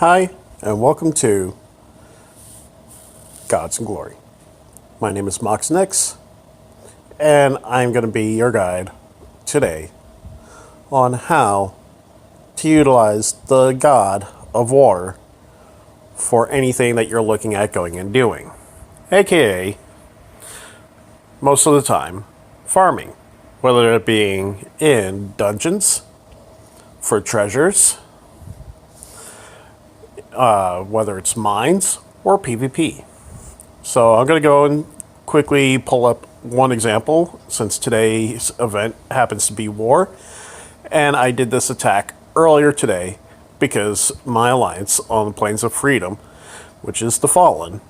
Hi, and welcome to Gods and Glory. My name is Mox Nix, and I'm going to be your guide today on how to utilize the God of War for anything that you're looking at going and doing, aka, most of the time, farming, whether it being in dungeons for treasures, whether it's mines or PvP. So I'm going to go and quickly pull up one example since today's event happens to be war. And I did this attack earlier today because my alliance on the Plains of Freedom, which is the Fallen,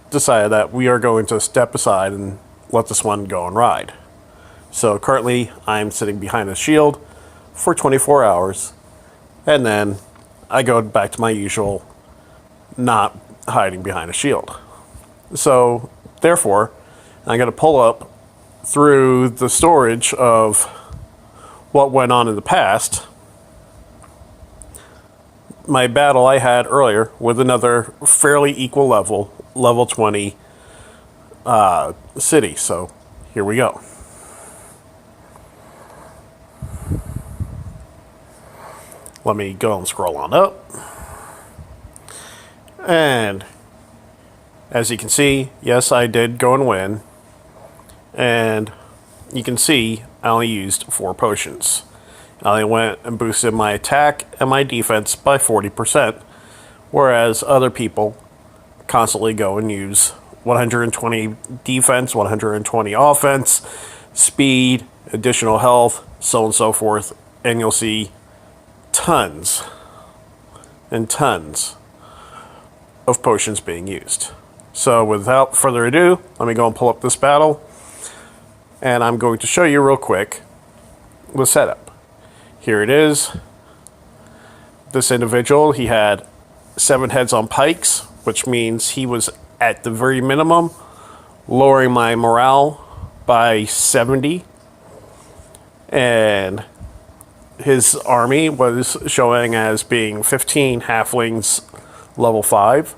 decided that we are going to step aside and let this one go and ride. So currently I'm sitting behind a shield for 24 hours, and then I go back to my usual not hiding behind a shield. So therefore, I'm going to pull up through the storage of what went on in the past my battle I had earlier with another fairly equal level 20 city. So here we go. Let me go and scroll on up. And as you can see, yes, I did go and win. And you can see I only used 4 potions. I only went and boosted my attack and my defense by 40%, whereas other people constantly go and use 120 defense, 120 offense, speed, additional health, so on and so forth, and you'll see tons and tons of potions being used. So without further ado, let me go and pull up this battle, and I'm going to show you real quick the setup. Here it is. This individual, he had 7 heads on pikes, which means he was at the very minimum lowering my morale by 70, and his army was showing as being 15 halflings level 5,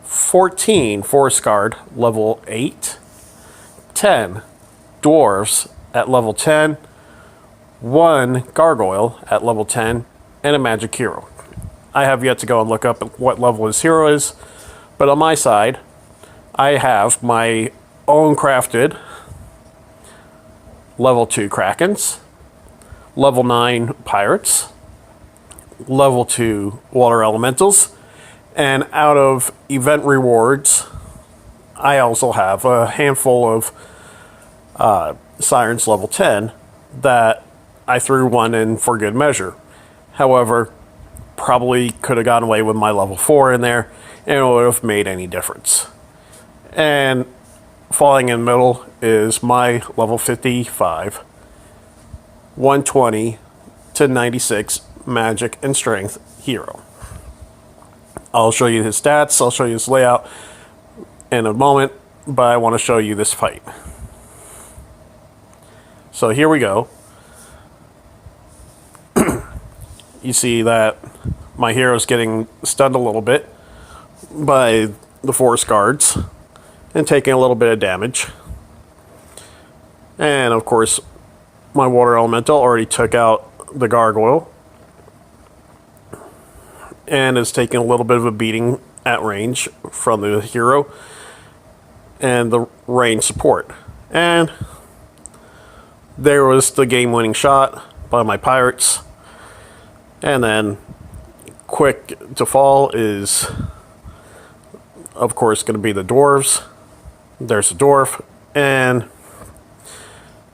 14 forest guard level 8, 10 dwarves at level 10, 1 gargoyle at level 10, and a magic hero. I have yet to go and look up what level his hero is, but on my side, I have my own crafted level 2 krakens, level 9 pirates, level 2 water elementals, and out of event rewards, I also have a handful of sirens level 10 that I threw one in for good measure. However, probably could have gotten away with my level 4 in there, and it would have made any difference. And falling in the middle is my level 55, 120 to 96 magic and strength hero. I'll show you his stats, I'll show you his layout in a moment, but I want to show you this fight. So here we go. You see that my hero's getting stunned a little bit by the forest guards and taking a little bit of damage. And of course, my water elemental already took out the gargoyle and is taking a little bit of a beating at range from the hero and the range support. And there was the game-winning shot by my pirates. And then quick to fall is, of course, going to be the dwarves. There's a dwarf, and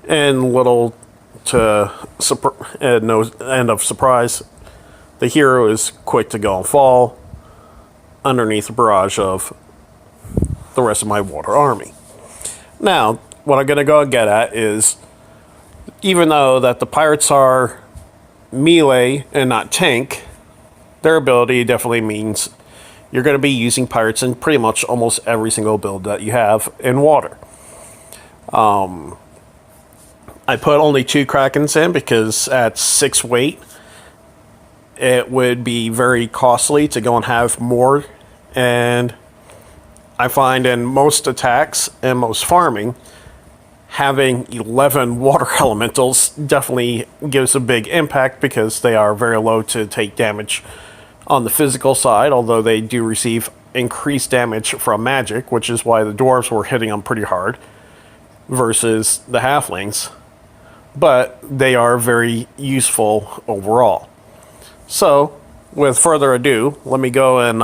little to no end of surprise, the hero is quick to go and fall underneath the barrage of the rest of my water army. Now, what I'm going to go and get at is, even though that the pirates are melee and not tank, their ability definitely means you're going to be using pirates in pretty much almost every single build that you have in water. I put only 2 krakens in because at 6 weight it would be very costly to go and have more. And I find in most attacks and most farming, having 11 water elementals definitely gives a big impact because they are very low to take damage on the physical side, although they do receive increased damage from magic, which is why the dwarves were hitting them pretty hard versus the halflings. But they are very useful overall. So, with further ado, let me go and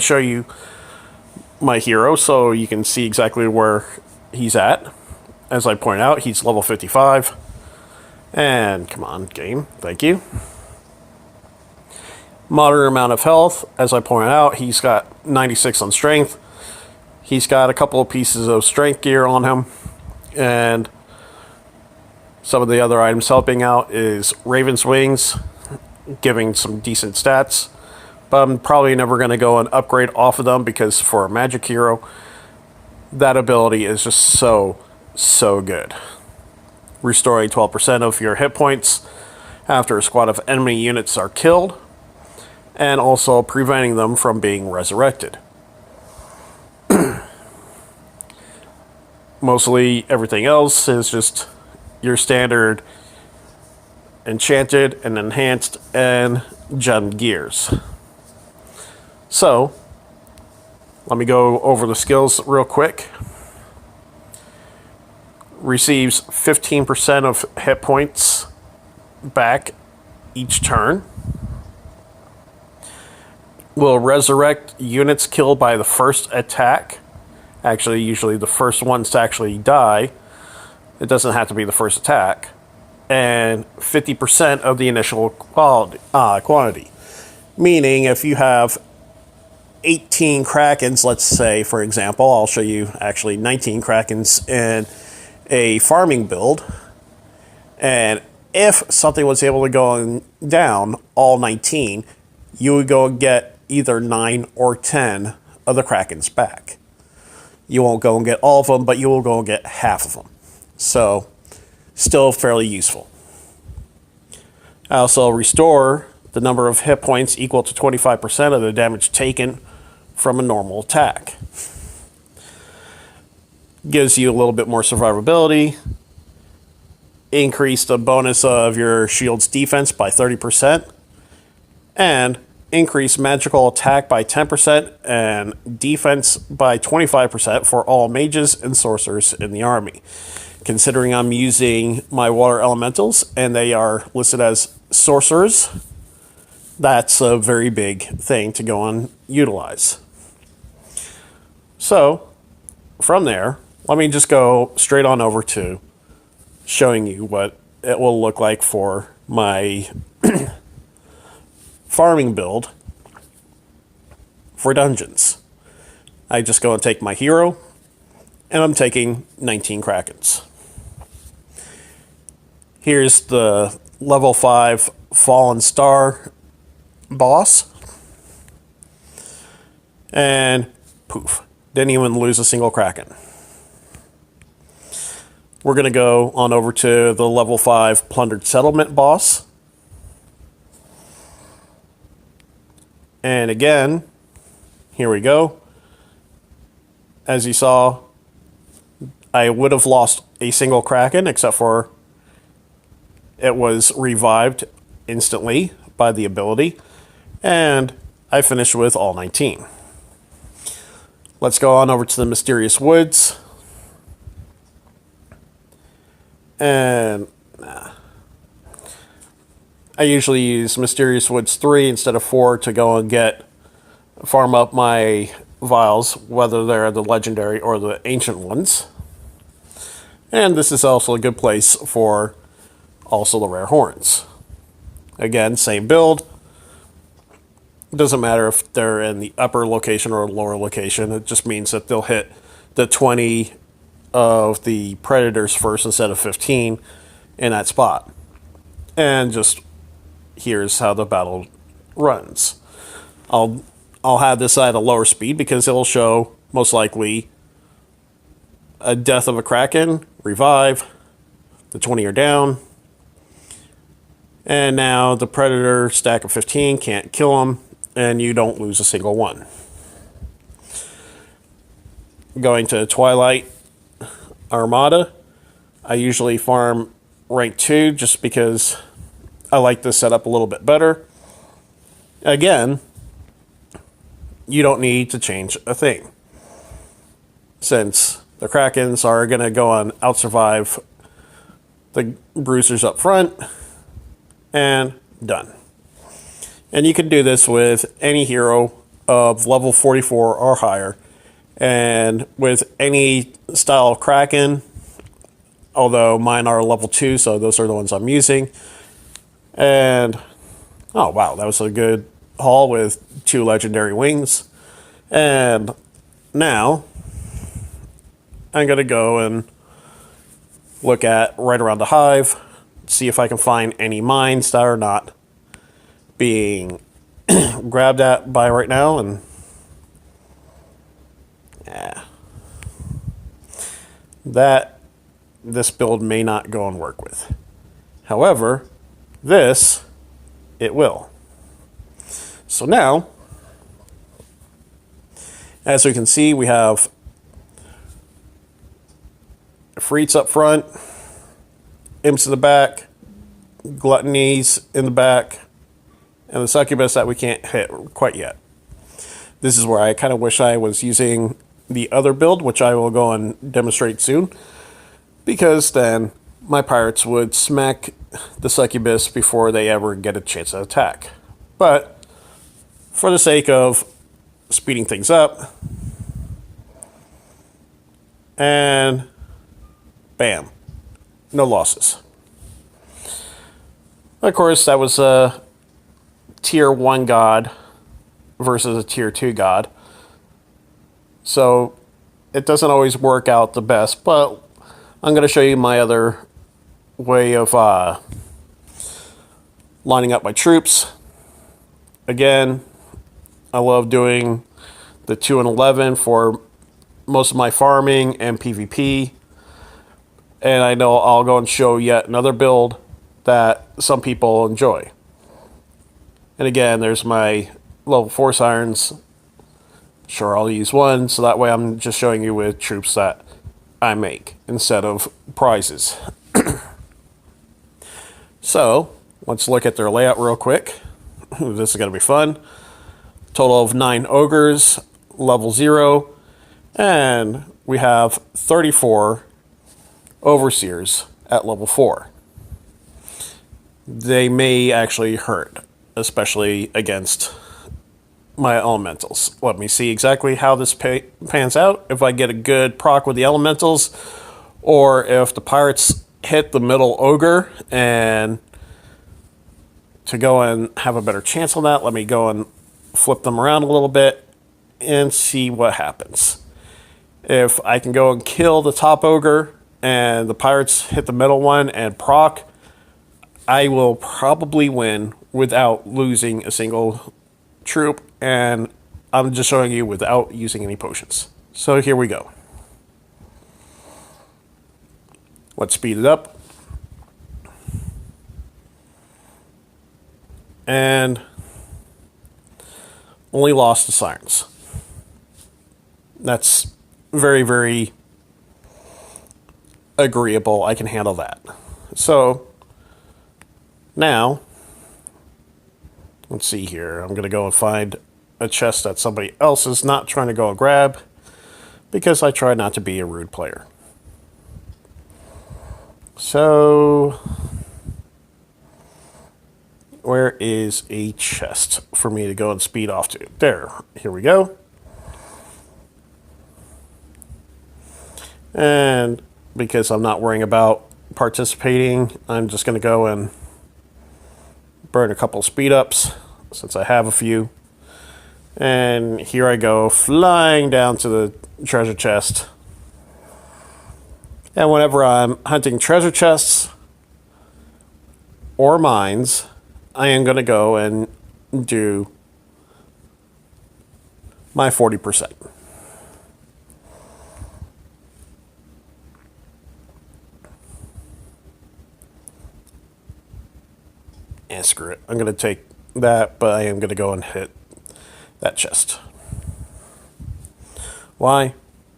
show you my hero so you can see exactly where he's at. As I point out, he's level 55. And come on, game. Thank you. Moderate amount of health. As I pointed out, he's got 96 on strength. He's got a couple of pieces of strength gear on him. And some of the other items helping out is Raven's Wings, giving some decent stats. But I'm probably never going to go and upgrade off of them because for a magic hero, that ability is just so good. Restoring 12% of your hit points after a squad of enemy units are killed, and also preventing them from being resurrected. Mostly everything else is just your standard enchanted and enhanced and gemmed gears. So, let me go over the skills real quick. Receives 15% of hit points back each turn. Will resurrect units killed by the first attack. Actually, usually the first ones to actually die. It doesn't have to be the first attack. And 50% of the initial quantity. Meaning, if you have 18 Krakens, let's say, for example, I'll show you actually 19 Krakens in a farming build. And if something was able to go down, all 19, you would go and get either 9 or 10 of the Krakens back. You won't go and get all of them, but you will go and get half of them. So, still fairly useful. I also restore the number of hit points equal to 25% of the damage taken from a normal attack. Gives you a little bit more survivability. Increase the bonus of your shield's defense by 30%. And increase magical attack by 10% and defense by 25% for all mages and sorcerers in the army. Considering I'm using my water elementals and they are listed as sorcerers, that's a very big thing to go and utilize. So, from there, let me just go straight on over to showing you what it will look like for my farming build for dungeons. I just go and take my hero, and I'm taking 19 Krakens. Here's the level 5 Fallen Star boss. And poof, didn't even lose a single Kraken. We're going to go on over to the level 5 Plundered Settlement boss. And again, here we go. As you saw, I would have lost a single Kraken, except for it was revived instantly by the ability. And I finished with all 19. Let's go on over to the Mysterious Woods. And I usually use Mysterious Woods 3 instead of 4 to go and farm up my vials, whether they're the legendary or the ancient ones. And this is also a good place for also the rare horns. Again, same build. It doesn't matter if they're in the upper location or lower location. It just means that they'll hit the 20 of the predators first instead of 15 in that spot. And just here's how the battle runs. I'll have this at a lower speed because it'll show most likely a death of a Kraken, revive, the 20 are down, And now the Predator stack of 15 can't kill them, and you don't lose a single one. Going to Twilight Armada, I usually farm rank 2 just because I like this setup a little bit better. Again, you don't need to change a thing, since the Krakens are going to go on outsurvive the Bruisers up front, and done. And you can do this with any hero of level 44 or higher, and with any style of Kraken, although mine are level 2, so those are the ones I'm using. And, oh wow, that was a good haul with 2 legendary wings. And now, I'm going to go and look at right around the hive, see if I can find any mines that are not being grabbed at by right now. And yeah, that this build may not go and work with. However, this it will. So now, as we can see, we have Freets up front, Imps in the back, Gluttonies in the back, and the Succubus that we can't hit quite yet. This is where I kind of wish I was using the other build, which I will go and demonstrate soon, because then my pirates would smack the Succubus before they ever get a chance to attack. But for the sake of speeding things up, and bam, no losses. Of course, that was a tier 1 god versus a tier 2 god. So it doesn't always work out the best, but I'm going to show you my other way of lining up my troops. Again, I love doing the 2 and 11 for most of my farming and PvP. And I know I'll go and show yet another build that some people enjoy. And again, there's my level 4 sirens. Sure, I'll use one, so that way I'm just showing you with troops that I make instead of prizes. So, let's look at their layout real quick. This is going to be fun. Total of 9 ogres, level 0, and we have 34 overseers at level 4. They may actually hurt, especially against my elementals. Let me see exactly how this pans out. If I get a good proc with the elementals, or if the pirates hit the middle ogre, and to go and have a better chance on that, let me go and flip them around a little bit and see what happens. If I can go and kill the top ogre and the pirates hit the middle one and proc, I will probably win without losing a single troop, and I'm just showing you without using any potions. So here we go. Let's speed it up. And only lost the sirens. That's very, very agreeable. I can handle that. So now, let's see here. I'm going to go and find a chest that somebody else is not trying to go and grab, because I try not to be a rude player. So, where is a chest for me to go and speed off to? There. Here we go. And because I'm not worrying about participating, I'm just going to go and burn a couple speed ups, since I have a few. And here I go, flying down to the treasure chest. And whenever I'm hunting treasure chests or mines, I am going to go and do my 40%. screw it. I'm going to take that, but I am going to go and hit that chest. Why?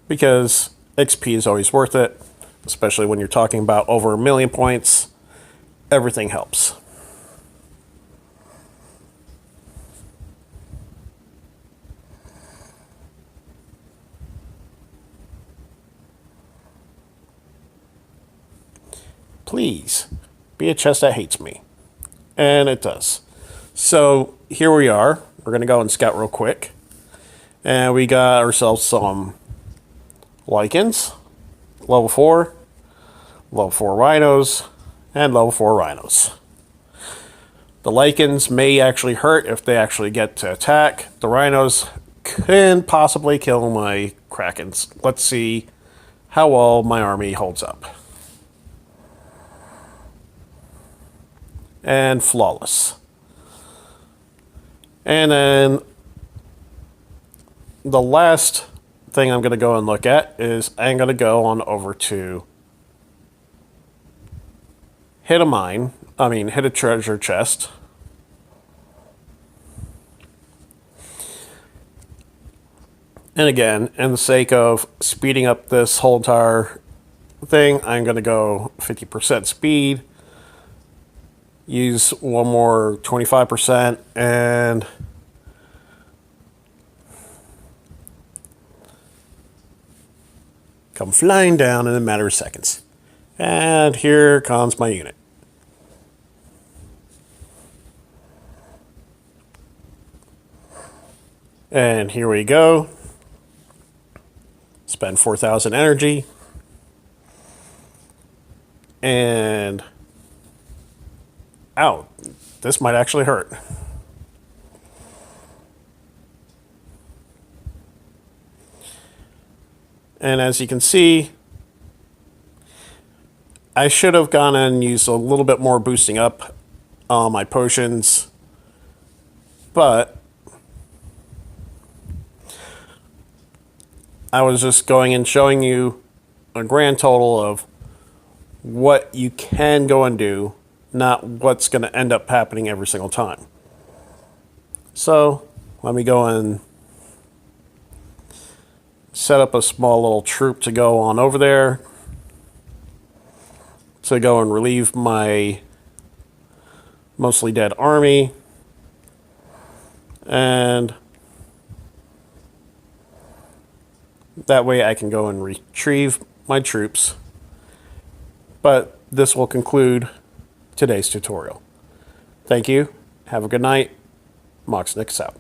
Because XP is always worth it, especially when you're talking about over 1 million points. Everything helps. Please be a chest that hates me. And it does. So here we are. We're going to go and scout real quick. And we got ourselves some lichens, level 4, level 4 rhinos, and level 4 rhinos. The lichens may actually hurt if they actually get to attack. The rhinos can possibly kill my krakens. Let's see how well my army holds up. And flawless. And then the last thing I'm going to go and look at is I'm going to go on over to hit a treasure chest. And again, in the sake of speeding up this whole entire thing, I'm going to go 50% speed. Use one more 25% and come flying down in a matter of seconds. And here comes my unit. And here we go. Spend 4,000 energy. And ow, this might actually hurt. And as you can see, I should have gone and used a little bit more boosting up on my potions, but I was just going and showing you a grand total of what you can go and do, not what's going to end up happening every single time. So let me go and set up a small little troop to go on over there to go and relieve my mostly dead army. And that way I can go and retrieve my troops. But this will conclude today's tutorial. Thank you. Have a good night. Moxnix out.